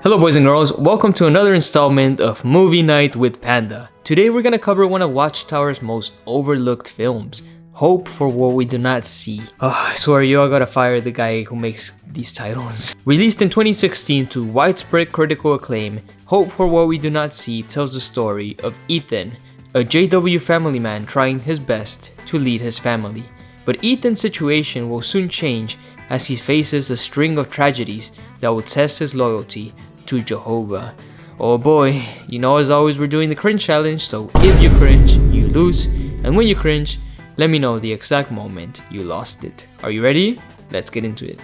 Hello boys and girls, welcome to another installment of Movie Night with Panda. Today we're gonna cover one of Watchtower's most overlooked films, Hope for What We Do Not See. I swear you all gotta fire the guy who makes these titles. Released in 2016 to widespread critical acclaim, Hope for What We Do Not See tells the story of Ethan, a JW family man trying his best to lead his family. But Ethan's situation will soon change as he faces a string of tragedies that will test his loyalty to Jehovah. Oh boy, you know as always we're doing the cringe challenge, so if you cringe, you lose, and when you cringe, let me know the exact moment you lost it. Are you ready? Let's get into it.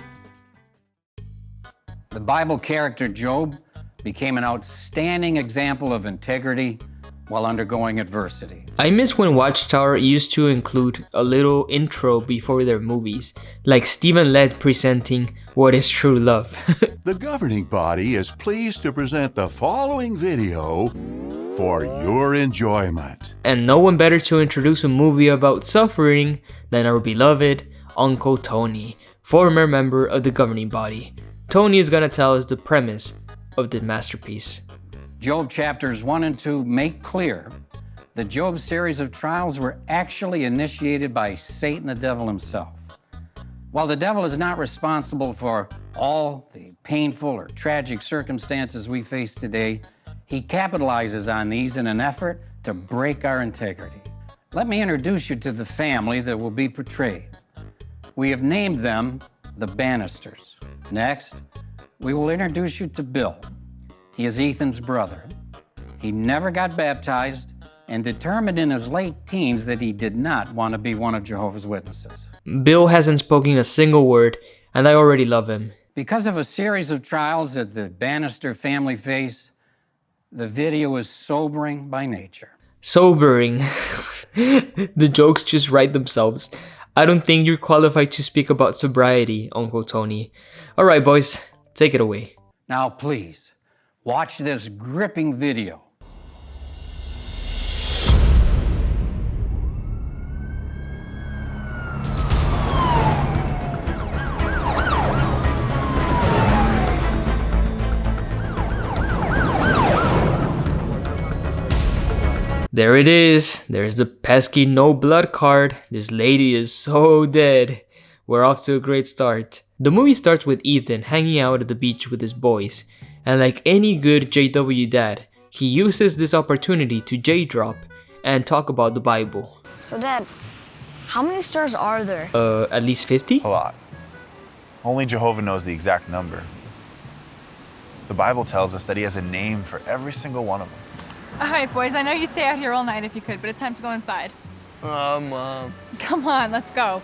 The Bible character Job became an outstanding example of integrity while undergoing adversity. I miss when Watchtower used to include a little intro before their movies, like Stephen Led presenting What is True Love. The governing body is pleased to present the following video for your enjoyment. And no one better to introduce a movie about suffering than our beloved Uncle Tony, former member of the governing body. Tony is gonna tell us the premise of the masterpiece. Job chapters 1 and 2 make clear that Job's series of trials were actually initiated by Satan, the devil himself. While the devil is not responsible for all the painful or tragic circumstances we face today, he capitalizes on these in an effort to break our integrity. Let me introduce you to the family that will be portrayed. We have named them the Bannisters. Next, we will introduce you to Bill. He is Ethan's brother. He never got baptized and determined in his late teens that he did not want to be one of Jehovah's Witnesses. Bill hasn't spoken a single word, and I already love him. Because of a series of trials that the Bannister family face, the video is sobering by nature. Sobering. The jokes just write themselves. I don't think you're qualified to speak about sobriety, Uncle Tony. Alright boys, take it away. Now please, watch this gripping video. There it is. There's the pesky no blood card. This lady is so dead. We're off to a great start. The movie starts with Ethan hanging out at the beach with his boys. And like any good JW dad, he uses this opportunity to J-drop and talk about the Bible. So Dad, how many stars are there? At least 50? A lot. Only Jehovah knows the exact number. The Bible tells us that he has a name for every single one of them. All right, boys, I know you stay out here all night if you could, but it's time to go inside. Mom. Come on, let's go.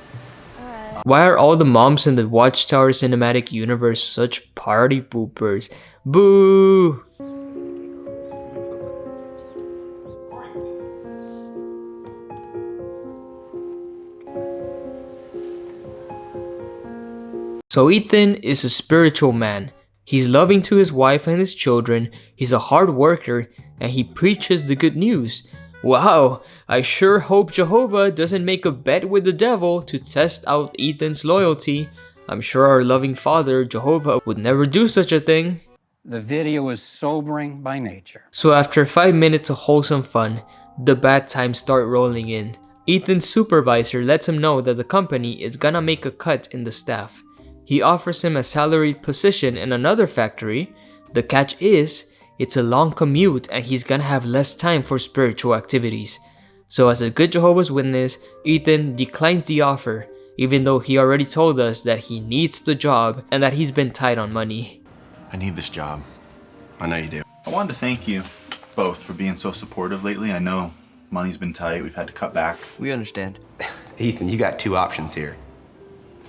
Why are all the moms in the Watchtower cinematic universe such party poopers? Boo! So Ethan is a spiritual man. He's loving to his wife and his children, he's a hard worker, and he preaches the good news. Wow, I sure hope Jehovah doesn't make a bet with the devil to test out Ethan's loyalty. I'm sure our loving father, Jehovah, would never do such a thing. The video is sobering by nature. So after 5 minutes of wholesome fun, the bad times start rolling in. Ethan's supervisor lets him know that the company is gonna make a cut in the staff. He offers him a salaried position in another factory. The catch is, it's a long commute and he's gonna have less time for spiritual activities. So as a good Jehovah's Witness, Ethan declines the offer, even though he already told us that he needs the job and that he's been tight on money. I need this job. I know you do. I wanted to thank you both for being so supportive lately. I know money's been tight, we've had to cut back. We understand. Ethan, you got two options here.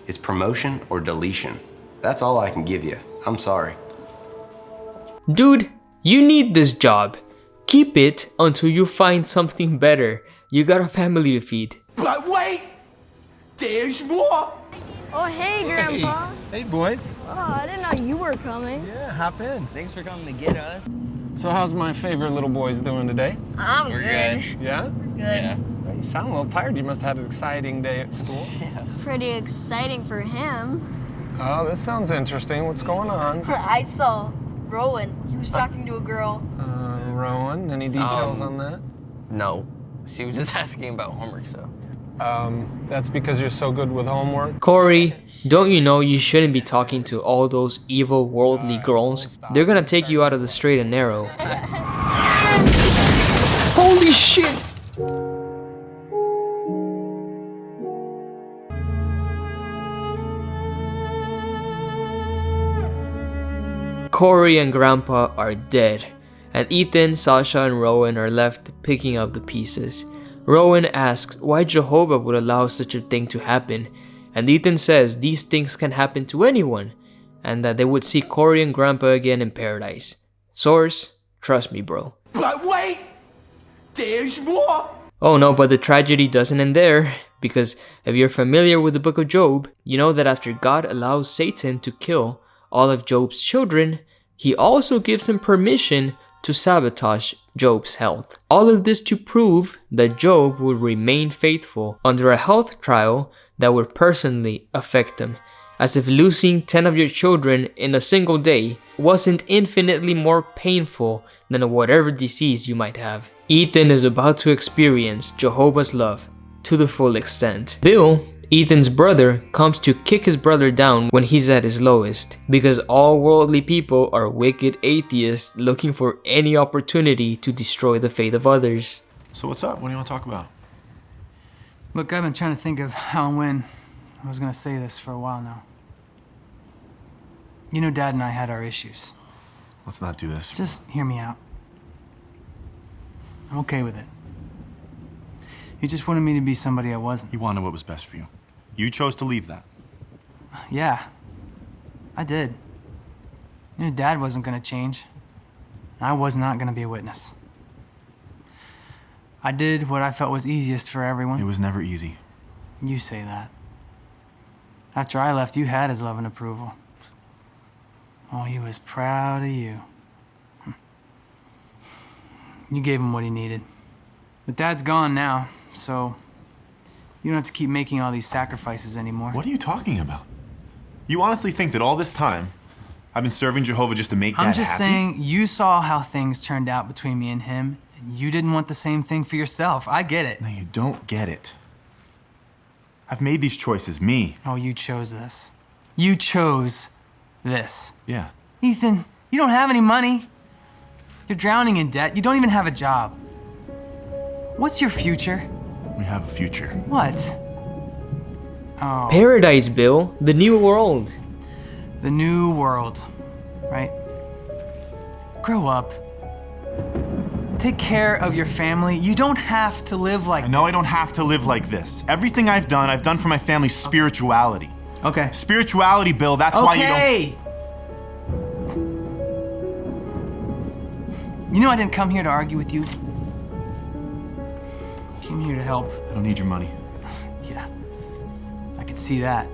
It's promotion or deletion. That's all I can give you. I'm sorry. Dude, you need this job. Keep it until you find something better. You got a family to feed. But wait! There's more! Oh, hey, Grandpa. Hey, boys. Oh, I didn't know you were coming. Yeah, hop in. Thanks for coming to get us. So how's my favorite little boys doing today? I'm good. Yeah? Good. Yeah. You sound a little tired. You must have had an exciting day at school. Yeah. Pretty exciting for him. Oh, this sounds interesting. What's going on? I saw Rowan. He was talking to a girl. Rowan, any details on that? No. She was just asking about homework, so. That's because you're so good with homework? Corey, don't you know you shouldn't be talking to all those evil worldly girls? They're gonna take you out of the straight and narrow. Holy shit! Corey and Grandpa are dead, and Ethan, Sasha, and Rowan are left picking up the pieces. Rowan asks why Jehovah would allow such a thing to happen, and Ethan says these things can happen to anyone, and that they would see Corey and Grandpa again in paradise. Source, trust me, bro. But wait! There's more! Oh no, but the tragedy doesn't end there, because if you're familiar with the book of Job, you know that after God allows Satan to kill all of Job's children, he also gives him permission to sabotage Job's health. All of this to prove that Job would remain faithful under a health trial that would personally affect him, as if losing 10 of your children in a single day wasn't infinitely more painful than whatever disease you might have. Ethan is about to experience Jehovah's love to the full extent. Bill, Ethan's brother, comes to kick his brother down when he's at his lowest, because all worldly people are wicked atheists looking for any opportunity to destroy the faith of others. So what's up? What do you want to talk about? Look, I've been trying to think of how and when I was gonna say this for a while now. You know, Dad and I had our issues. Let's not do this. Just hear me out. I'm okay with it. You just wanted me to be somebody I wasn't. You wanted what was best for you. You chose to leave that. Yeah, I did. You know, Dad wasn't gonna change. I was not gonna be a witness. I did what I felt was easiest for everyone. It was never easy. You say that. After I left, you had his love and approval. Oh, he was proud of you. You gave him what he needed. But Dad's gone now, so you don't have to keep making all these sacrifices anymore. What are you talking about? You honestly think that all this time I've been serving Jehovah just to make Dad happy? I'm just saying, you saw how things turned out between me and him, and you didn't want the same thing for yourself. I get it. No, you don't get it. I've made these choices, me. Oh, you chose this. You chose this. Yeah. Ethan, you don't have any money. You're drowning in debt. You don't even have a job. What's your future? We have a future. What? Oh. Paradise, Bill. The new world. The new world, right? Grow up. Take care of your family. You don't have to live like this. I don't have to live like this. Everything I've done for my family's spirituality. Okay. Spirituality, Bill, that's why you don't... Okay! You know I didn't come here to argue with you. I came here to help. I don't need your money. Yeah, I could see that.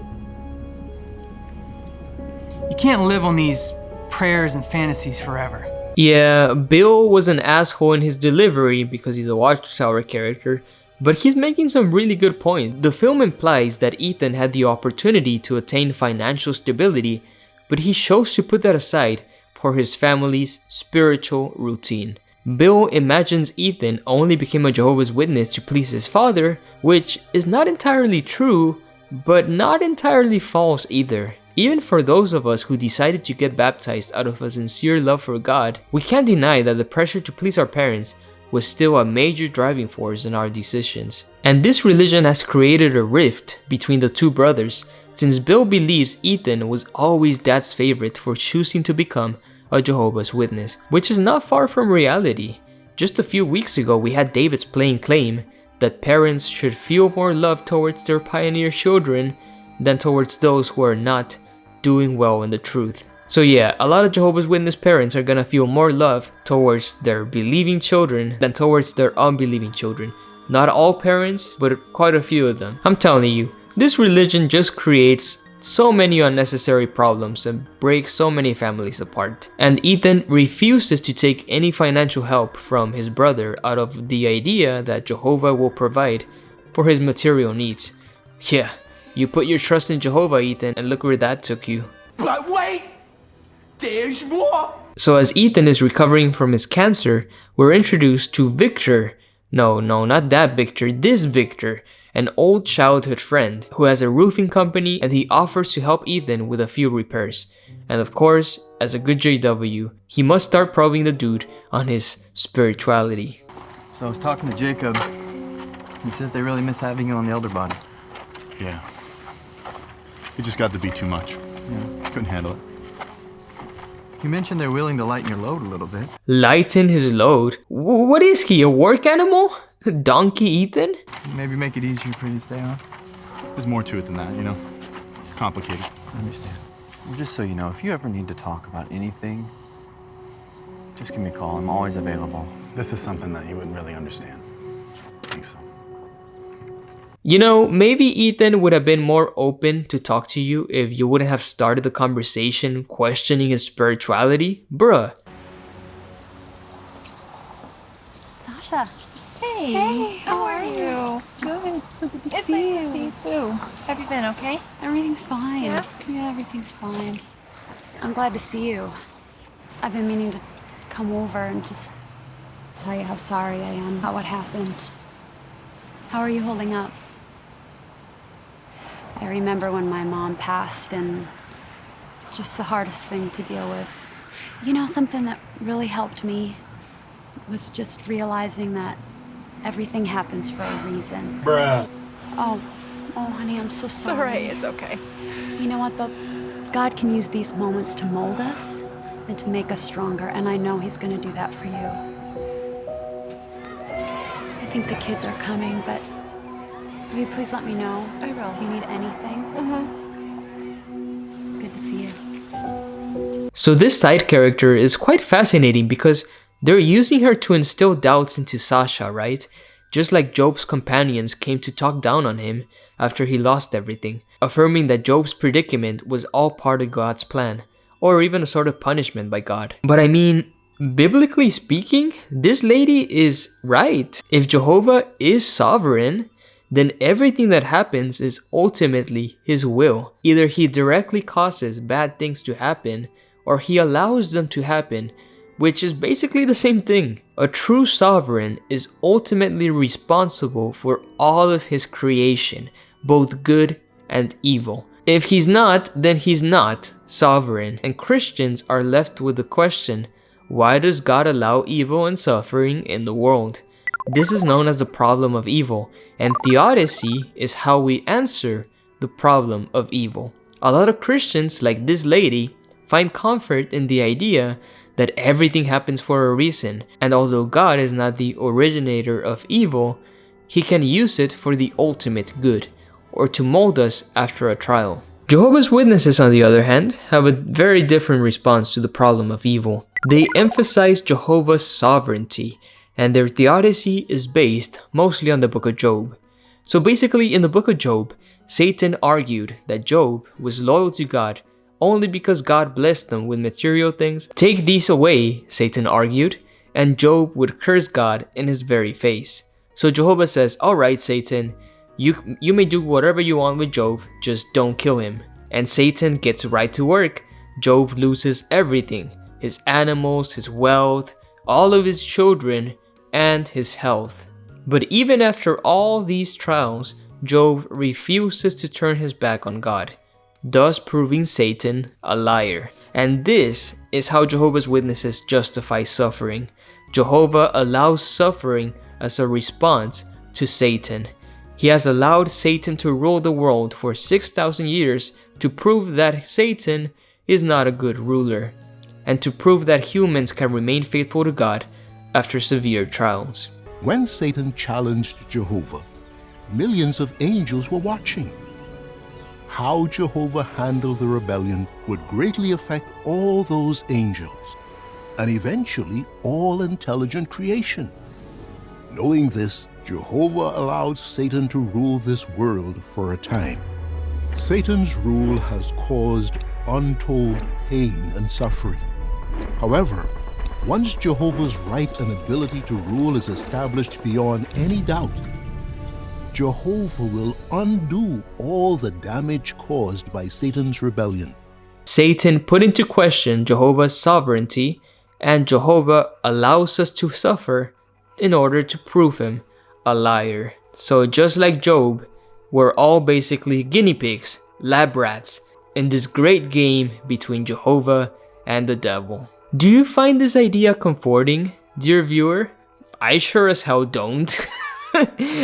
You can't live on these prayers and fantasies forever. Yeah, Bill was an asshole in his delivery because he's a Watchtower character, but he's making some really good points. The film implies that Ethan had the opportunity to attain financial stability, but he chose to put that aside for his family's spiritual routine. Bill imagines Ethan only became a Jehovah's Witness to please his father, which is not entirely true, but not entirely false either. Even for those of us who decided to get baptized out of a sincere love for God, we can't deny that the pressure to please our parents was still a major driving force in our decisions. And this religion has created a rift between the two brothers, since Bill believes Ethan was always Dad's favorite for choosing to become a Jehovah's Witness, which is not far from reality. Just a few weeks ago, we had David's plain claim that parents should feel more love towards their pioneer children than towards those who are not doing well in the truth. So yeah, a lot of Jehovah's Witness parents are gonna feel more love towards their believing children than towards their unbelieving children. Not all parents, but quite a few of them. I'm telling you, this religion just creates so many unnecessary problems and breaks so many families apart. And Ethan refuses to take any financial help from his brother out of the idea that Jehovah will provide for his material needs. Yeah, you put your trust in Jehovah, Ethan, and look where that took you. But wait! There's more! So as Ethan is recovering from his cancer, we're introduced to Victor. No, not that Victor, this Victor, an old childhood friend who has a roofing company, and he offers to help Ethan with a few repairs. And of course, as a good JW, he must start probing the dude on his spirituality. So I was talking to Jacob. He says they really miss having you on the elder body. Yeah. It just got to be too much. Yeah. Couldn't handle it. You mentioned they're willing to lighten your load a little bit. Lighten his load? What is he, a work animal? Donkey Ethan? Maybe make it easier for you to stay on. There's more to it than that, you know? It's complicated. I understand. Well, just so you know, if you ever need to talk about anything, just give me a call. I'm always available. This is something that you wouldn't really understand. I think so. You know, maybe Ethan would have been more open to talk to you if you wouldn't have started the conversation questioning his spirituality. Bruh. Sasha. Hey, how are you? Good. So good to see you. It's nice to see you too. Have you been okay? Everything's fine. Yeah? Yeah, everything's fine. I'm glad to see you. I've been meaning to come over and just tell you how sorry I am about what happened. How are you holding up? I remember when my mom passed, and it's just the hardest thing to deal with. You know, something that really helped me was just realizing that everything happens for a reason. Bruh. Oh, honey, I'm so sorry. It's all right, it's okay. You know what, though? God can use these moments to mold us and to make us stronger, and I know He's gonna do that for you. I think the kids are coming, but will you please let me know I will. if you need anything? Good to see you. So this side character is quite fascinating because they're using her to instill doubts into Sasha, right? Just like Job's companions came to talk down on him after he lost everything, affirming that Job's predicament was all part of God's plan, or even a sort of punishment by God. But I mean, biblically speaking, this lady is right. If Jehovah is sovereign, then everything that happens is ultimately His will. Either He directly causes bad things to happen, or He allows them to happen, which is basically the same thing. A true sovereign is ultimately responsible for all of his creation, both good and evil. If he's not, then he's not sovereign, and Christians are left with the question, why does God allow evil and suffering in the world? This is known as the problem of evil, and theodicy is how we answer the problem of evil. A lot of Christians, like this lady, find comfort in the idea that everything happens for a reason, and although God is not the originator of evil, He can use it for the ultimate good, or to mold us after a trial. Jehovah's Witnesses, on the other hand, have a very different response to the problem of evil. They emphasize Jehovah's sovereignty, and their theodicy is based mostly on the book of Job. So basically, in the book of Job, Satan argued that Job was loyal to God only because God blessed them with material things. Take these away, Satan argued, and Job would curse God in his very face. So Jehovah says, alright Satan, you may do whatever you want with Job, just don't kill him. And Satan gets right to work. Job loses everything, his animals, his wealth, all of his children, and his health. But even after all these trials, Job refuses to turn his back on God, thus proving Satan a liar. And this is how Jehovah's Witnesses justify suffering. Jehovah allows suffering as a response to Satan. He has allowed Satan to rule the world for 6,000 years to prove that Satan is not a good ruler, and to prove that humans can remain faithful to God after severe trials. When Satan challenged Jehovah, millions of angels were watching. How Jehovah handled the rebellion would greatly affect all those angels, and eventually all intelligent creation. Knowing this, Jehovah allowed Satan to rule this world for a time. Satan's rule has caused untold pain and suffering. However, once Jehovah's right and ability to rule is established beyond any doubt, Jehovah will undo all the damage caused by Satan's rebellion. Satan put into question Jehovah's sovereignty, and Jehovah allows us to suffer in order to prove him a liar. So just like Job, we're all basically guinea pigs, lab rats, in this great game between Jehovah and the devil. Do you find this idea comforting, dear viewer? I sure as hell don't.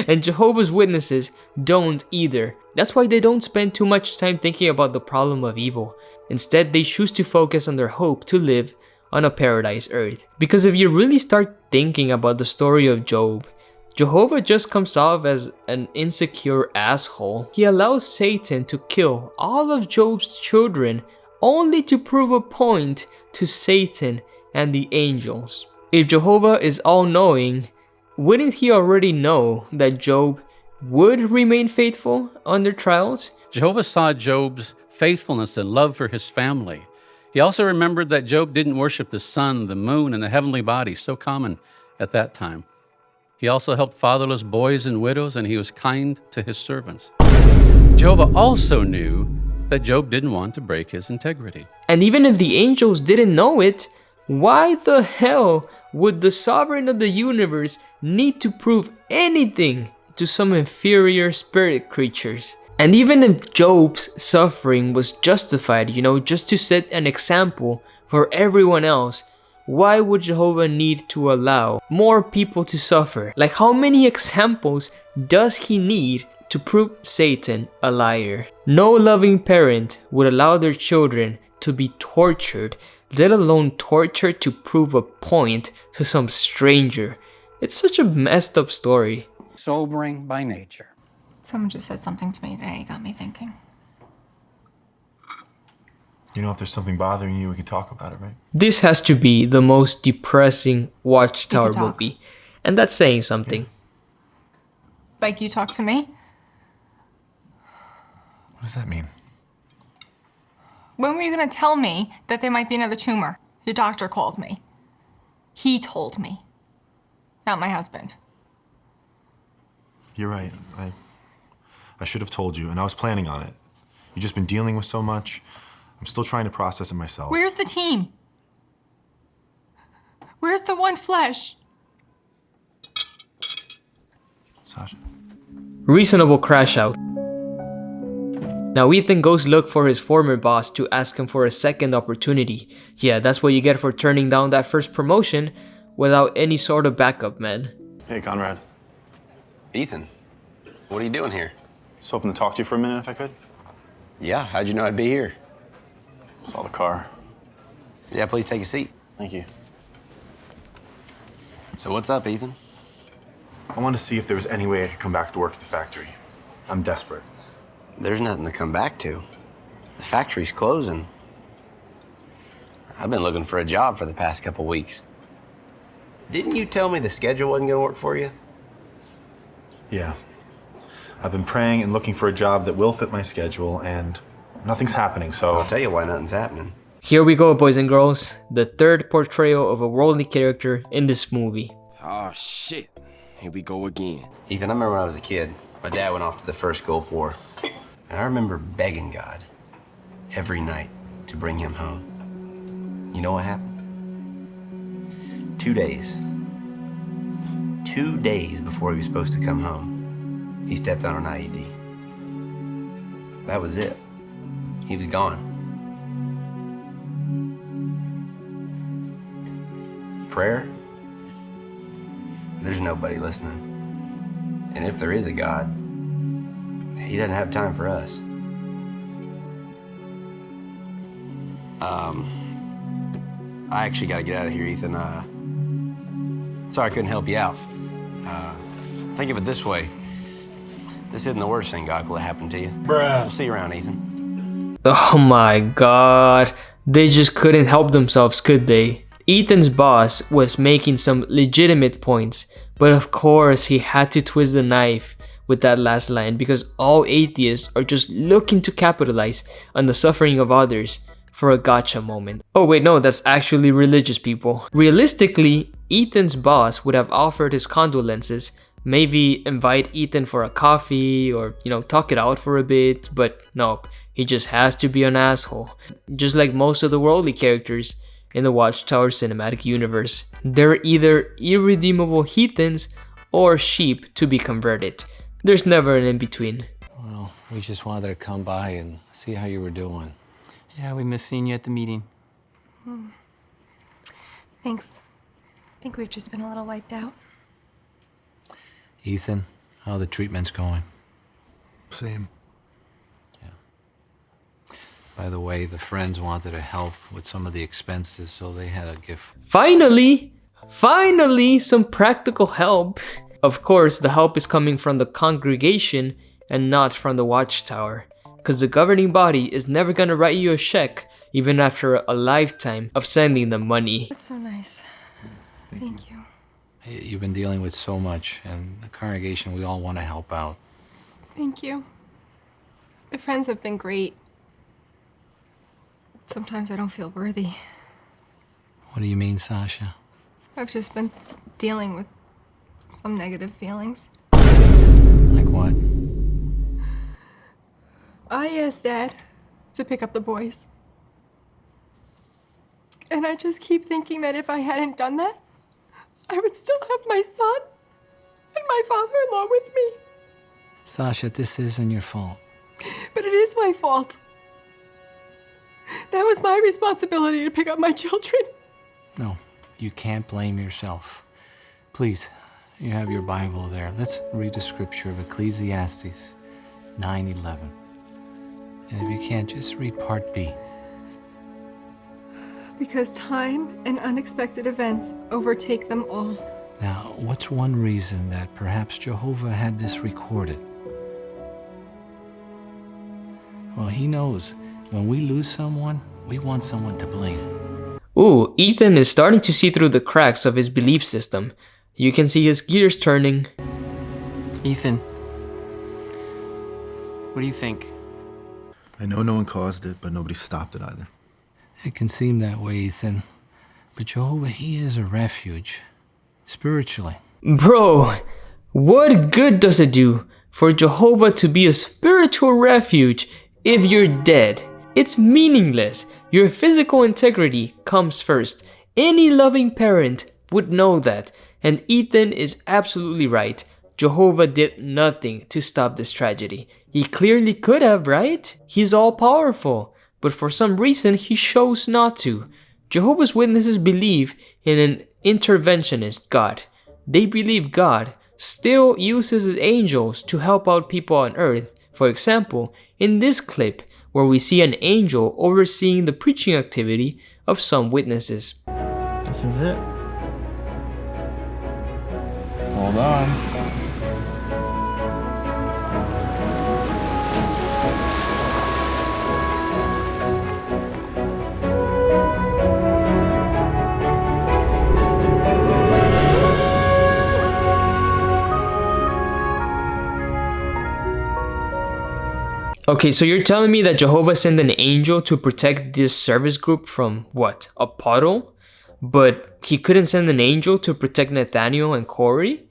And Jehovah's Witnesses don't either. That's why they don't spend too much time thinking about the problem of evil. Instead, they choose to focus on their hope to live on a paradise earth. Because if you really start thinking about the story of Job, Jehovah just comes off as an insecure asshole. He allows Satan to kill all of Job's children only to prove a point to Satan and the angels. If Jehovah is all-knowing, wouldn't he already know that Job would remain faithful under trials? Jehovah saw Job's faithfulness and love for his family. He also remembered that Job didn't worship the sun, the moon, and the heavenly body, so common at that time. He also helped fatherless boys and widows, and he was kind to his servants. Jehovah also knew that Job didn't want to break his integrity. And even if the angels didn't know it, why the hell would the sovereign of the universe need to prove anything to some inferior spirit creatures? And even if Job's suffering was justified, just to set an example for everyone else, why would Jehovah need to allow more people to suffer? Like, how many examples does he need to prove Satan a liar? No loving parent would allow their children to be tortured, let alone tortured to prove a point to some stranger. It's such a messed up story. Sobering by nature. Someone just said something to me today, got me thinking. If there's something bothering you, we can talk about it, right? This has to be the most depressing Watchtower movie. And that's saying something. Like you talk to me? What does that mean? When were you gonna tell me that there might be another tumor? Your doctor called me. He told me. Not my husband. You're right. I should have told you, and I was planning on it. You've just been dealing with so much. I'm still trying to process it myself. Where's the team? Where's the one flesh? Sasha. Reasonable crash out. Now Ethan goes look for his former boss to ask him for a second opportunity. Yeah, that's what you get for turning down that first promotion without any sort of backup, man. Hey, Conrad. Ethan, what are you doing here? Just hoping to talk to you for a minute if I could. Yeah, how'd you know I'd be here? Saw the car. Yeah, please take a seat. Thank you. So what's up, Ethan? I wanted to see if there was any way I could come back to work at the factory. I'm desperate. There's nothing to come back to. The factory's closing. I've been looking for a job for the past couple weeks. Didn't you tell me the schedule wasn't gonna work for you? Yeah. I've been praying and looking for a job that will fit my schedule, and nothing's happening, so... I'll tell you why nothing's happening. Here we go, boys and girls. The third portrayal of a worldly character in this movie. Oh, shit. Here we go again. Ethan, I remember when I was a kid, my dad went off to the first Gulf War. And I remember begging God every night to bring him home. You know what happened? 2 days. 2 days before he was supposed to come home, he stepped on an IED. That was it. He was gone. Prayer? There's nobody listening. And if there is a God, he doesn't have time for us. I actually gotta get out of here, Ethan. Sorry I couldn't help you out. Think of it this way. This isn't the worst thing God could have happened to you. Bruh. We'll see you around, Ethan. Oh my god. They just couldn't help themselves, could they? Ethan's boss was making some legitimate points, but of course he had to twist the knife with that last line because all atheists are just looking to capitalize on the suffering of others for a gotcha moment. Oh wait, no, that's actually religious people. Realistically, Ethan's boss would have offered his condolences Maybe invite Ethan for a coffee or, talk it out for a bit, but nope, he just has to be an asshole. Just like most of the worldly characters in the Watchtower cinematic universe. They're either irredeemable heathens or sheep to be converted. There's never an in-between. Well, we just wanted to come by and see how you were doing. Yeah, we missed seeing you at the meeting. Thanks. I think we've just been a little wiped out. Ethan, how the treatment's going? Same. By the way, the friends wanted to help with some of the expenses, so they had a gift. Finally, some practical help. Of course, the help is coming from the congregation and not from the Watchtower, because the governing body is never gonna write you a check even after a lifetime of sending them money. That's so nice. Thank you. Hey, you've been dealing with so much, and the congregation, we all want to help out. Thank you. The friends have been great. Sometimes I don't feel worthy. What do you mean, Sasha? I've just been dealing with some negative feelings. Like what? I asked Dad to pick up the boys. And I just keep thinking that if I hadn't done that, I would still have my son and my father-in-law with me. Sasha, this isn't your fault. But it is my fault. That was my responsibility to pick up my children. No, you can't blame yourself. Please, you have your Bible there. Let's read the scripture of Ecclesiastes 9:11. And if you can't, just read part B. Because time and unexpected events overtake them all. Now, what's one reason that perhaps Jehovah had this recorded? Well, he knows when we lose someone, we want someone to blame. Ooh, Ethan is starting to see through the cracks of his belief system. You can see his gears turning. Ethan, what do you think? I know no one caused it, but nobody stopped it either. It can seem that way, Ethan. But Jehovah, he is a refuge, spiritually. Bro, what good does it do for Jehovah to be a spiritual refuge if you're dead? It's meaningless. Your physical integrity comes first. Any loving parent would know that. And Ethan is absolutely right. Jehovah did nothing to stop this tragedy. He clearly could have, right? He's all powerful. But for some reason, he chose not to. Jehovah's Witnesses believe in an interventionist God. They believe God still uses his angels to help out people on earth. For example, in this clip, where we see an angel overseeing the preaching activity of some witnesses. This is it. Hold on. Okay, so you're telling me that Jehovah sent an angel to protect this service group from what? A puddle? But he couldn't send an angel to protect Nathaniel and Corey?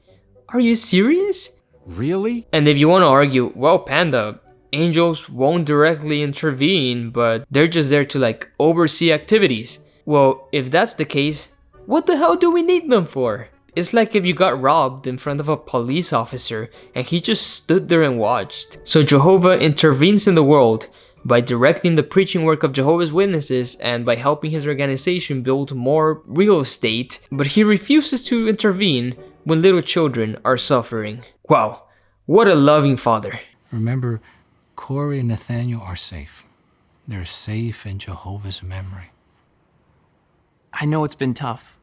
Are you serious? Really? And if you want to argue, well, Panda, angels won't directly intervene, but they're just there to oversee activities. Well, if that's the case, what the hell do we need them for? It's like if you got robbed in front of a police officer and he just stood there and watched. So Jehovah intervenes in the world by directing the preaching work of Jehovah's Witnesses and by helping his organization build more real estate, but he refuses to intervene when little children are suffering. Wow, what a loving father. Remember, Corey and Nathaniel are safe. They're safe in Jehovah's memory. I know it's been tough.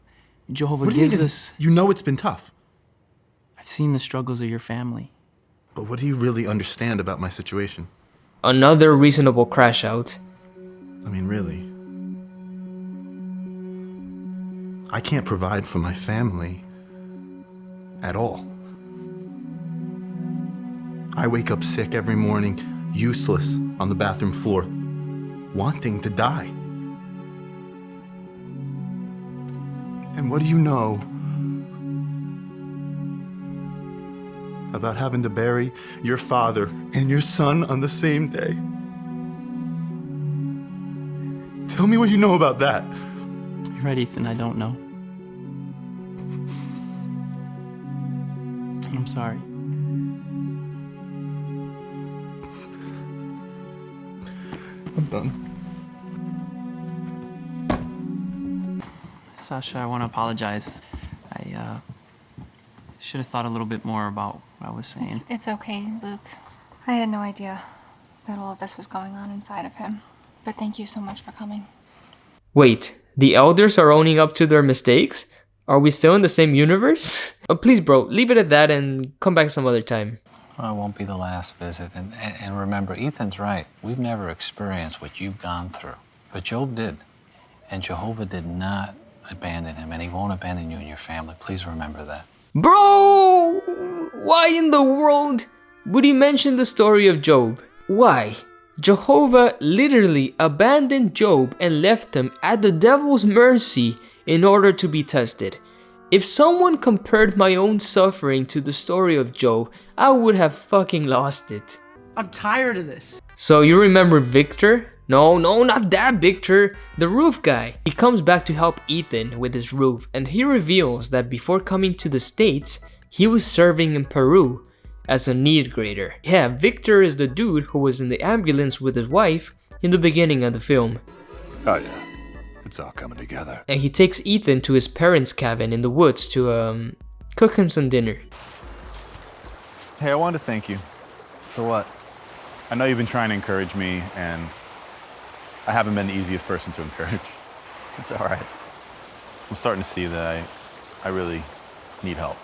Jehovah What do you gives mean? us... You know it's been tough. I've seen the struggles of your family. But what do you really understand about my situation? Another reasonable crash out. I mean, really. I can't provide for my family at all. I wake up sick every morning, useless on the bathroom floor, wanting to die. And what do you know about having to bury your father and your son on the same day. Tell me what you know about that. You're right, Ethan, I don't know. I'm sorry. I'm done. Sasha, I want to apologize. I should have thought a little bit more about what I was saying. It's okay, Luke. I had no idea that all of this was going on inside of him. But thank you so much for coming. Wait, the elders are owning up to their mistakes? Are we still in the same universe? Please, bro, leave it at that and come back some other time. Well, it won't be the last visit. And remember, Ethan's right. We've never experienced what you've gone through. But Job did. And Jehovah did not abandon him, and he won't abandon you and your family. Please remember that. Bro! Why in the world would he mention the story of Job? Why? Jehovah literally abandoned Job and left him at the devil's mercy in order to be tested. If someone compared my own suffering to the story of Job, I would have fucking lost it. I'm tired of this. So you remember Victor? No, not that Victor, the roof guy. He comes back to help Ethan with his roof, and he reveals that before coming to the States, he was serving in Peru as a need grader. Yeah, Victor is the dude who was in the ambulance with his wife in the beginning of the film. Oh yeah, it's all coming together. And he takes Ethan to his parents' cabin in the woods to cook him some dinner. Hey, I wanted to thank you. For what? I know you've been trying to encourage me, and I haven't been the easiest person to encourage. It's all right. I'm starting to see that I really need help.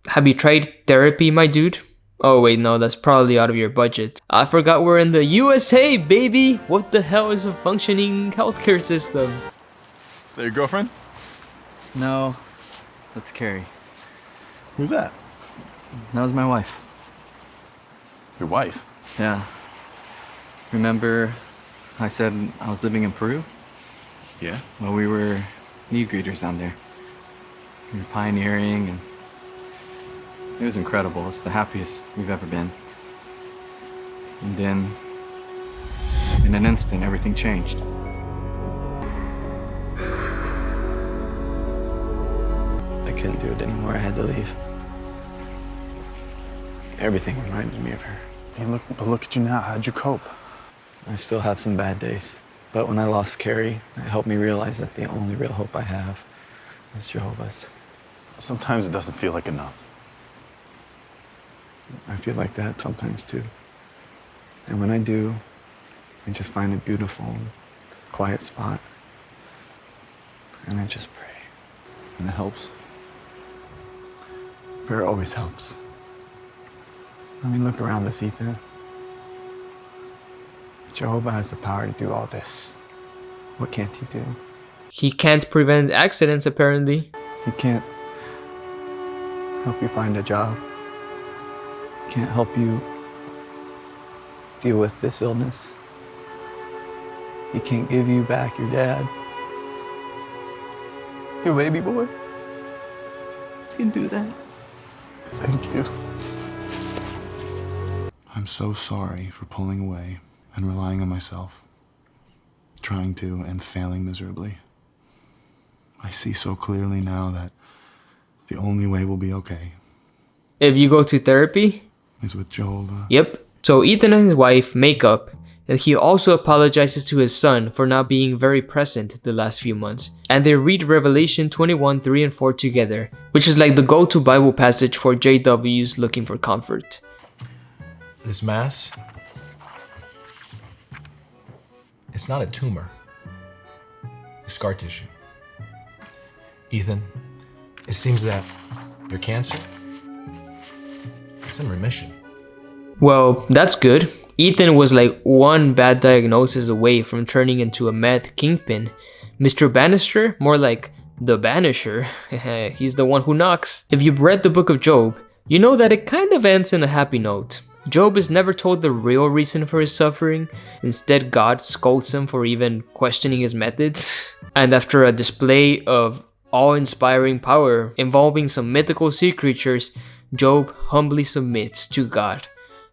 Have you tried therapy, my dude? Oh wait, no, that's probably out of your budget. I forgot we're in the USA, baby! What the hell is a functioning healthcare system? Is that your girlfriend? No, that's Carrie. Who's that? That was my wife. Your wife? Yeah. Remember I said I was living in Peru? Yeah. Well, we were need greeters down there. We were pioneering, and it was incredible. It's the happiest we've ever been. And then, in an instant, everything changed. I couldn't do it anymore. I had to leave. Everything reminded me of her. Hey, look at you now. How'd you cope? I still have some bad days. But when I lost Carrie, it helped me realize that the only real hope I have is Jehovah's. Sometimes it doesn't feel like enough. I feel like that sometimes too. And when I do, I just find a beautiful, quiet spot. And I just pray. And it helps? Prayer always helps. I mean, look around us, Ethan. Jehovah has the power to do all this. What can't he do? He can't prevent accidents, apparently. He can't help you find a job. He can't help you deal with this illness. He can't give you back your dad. Your baby boy. He can do that. Thank you. I'm so sorry for pulling away and relying on myself, trying to and failing miserably. I see so clearly now that the only way we'll be okay If you go to therapy? Is with Jehovah. Yep. So Ethan and his wife make up, and he also apologizes to his son for not being very present the last few months. And they read Revelation 21, 3 and 4 together, which is like the go-to Bible passage for JWs looking for comfort. This mass, it's not a tumor. It's scar tissue. Ethan, it seems that your cancer, it's in remission. Well, that's good. Ethan was like one bad diagnosis away from turning into a meth kingpin. Mr. Bannister, more like the Banisher. He's the one who knocks. If you've read the book of Job, you know that it kind of ends in a happy note. Job is never told the real reason for his suffering. Instead, God scolds him for even questioning his methods. And after a display of awe-inspiring power involving some mythical sea creatures, Job humbly submits to God.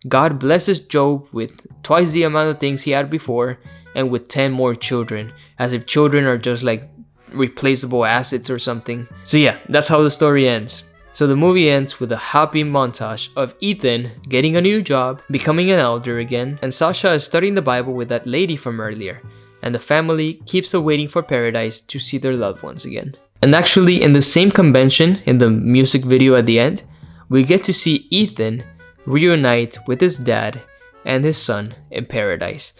God blesses Job with twice the amount of things he had before and with 10 more children, as if children are just like replaceable assets or something. So yeah, that's how the story ends. So the movie ends with a happy montage of Ethan getting a new job, becoming an elder again, and Sasha is studying the Bible with that lady from earlier, and the family keeps awaiting for paradise to see their loved ones again. And actually, in the same convention, in the music video at the end, we get to see Ethan reunite with his dad and his son in paradise.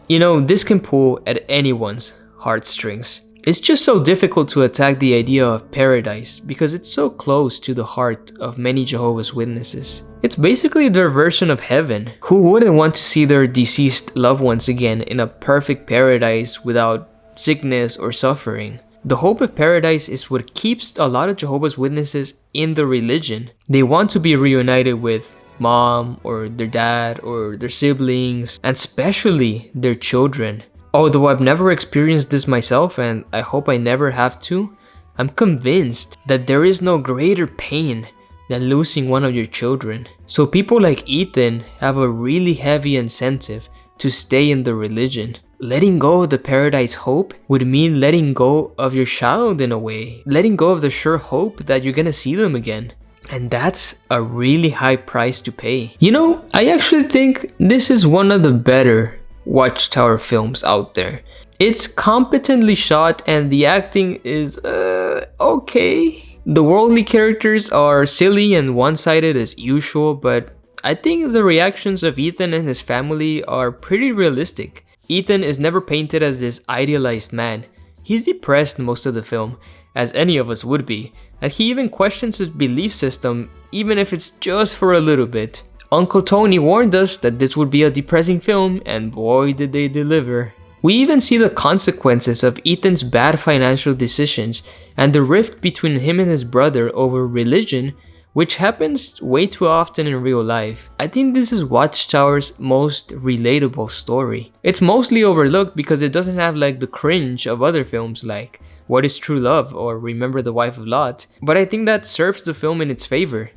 You know, this can pull at anyone's heartstrings. It's just so difficult to attack the idea of paradise because it's so close to the heart of many Jehovah's Witnesses. It's basically their version of heaven. Who wouldn't want to see their deceased loved ones again in a perfect paradise without sickness or suffering? The hope of paradise is what keeps a lot of Jehovah's Witnesses in the religion. They want to be reunited with mom or their dad or their siblings, and especially their children. Although I've never experienced this myself, and I hope I never have to, I'm convinced that there is no greater pain than losing one of your children. So people like Ethan have a really heavy incentive to stay in the religion. Letting go of the paradise hope would mean letting go of your child in a way, letting go of the sure hope that you're gonna see them again. And that's a really high price to pay. You know, I actually think this is one of the better Watchtower films out there. It's competently shot and the acting is okay. The worldly characters are silly and one-sided as usual, but I think the reactions of Ethan and his family are pretty realistic. Ethan is never painted as this idealized man. He's depressed most of the film, as any of us would be, and he even questions his belief system, even if it's just for a little bit. Uncle Tony warned us that this would be a depressing film, and boy did they deliver. We even see the consequences of Ethan's bad financial decisions and the rift between him and his brother over religion, which happens way too often in real life. I think this is Watchtower's most relatable story. It's mostly overlooked because it doesn't have like the cringe of other films like What is True Love or Remember the Wife of Lot, but I think that serves the film in its favor.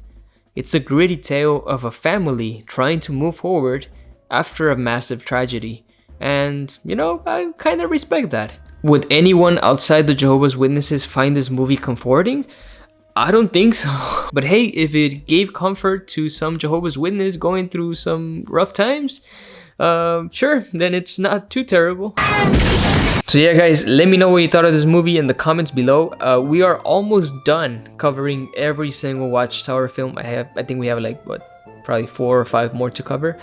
It's a gritty tale of a family trying to move forward after a massive tragedy. And, you know, I kind of respect that. Would anyone outside the Jehovah's Witnesses find this movie comforting? I don't think so. But hey, if it gave comfort to some Jehovah's Witness going through some rough times, sure, then it's not too terrible. So yeah guys, let me know what you thought of this movie in the comments below. We are almost done covering every single Watchtower film. I think we have like what, probably 4 or 5 more to cover.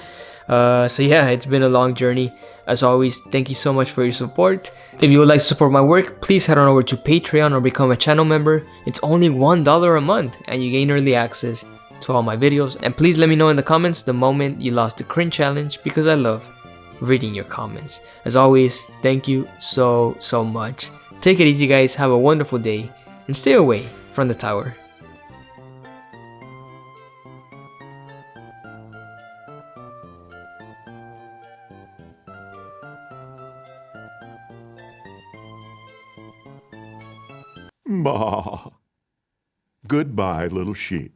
So yeah, it's been a long journey. As always, thank you so much for your support. If you would like to support my work, please head on over to Patreon or become a channel member. It's only $1 a month and you gain early access to all my videos. And please let me know in the comments the moment you lost the cringe challenge, because I love reading your comments. As always, thank you so much. Take it easy guys, have a wonderful day, and stay away from the tower. Bah. Goodbye, little sheep.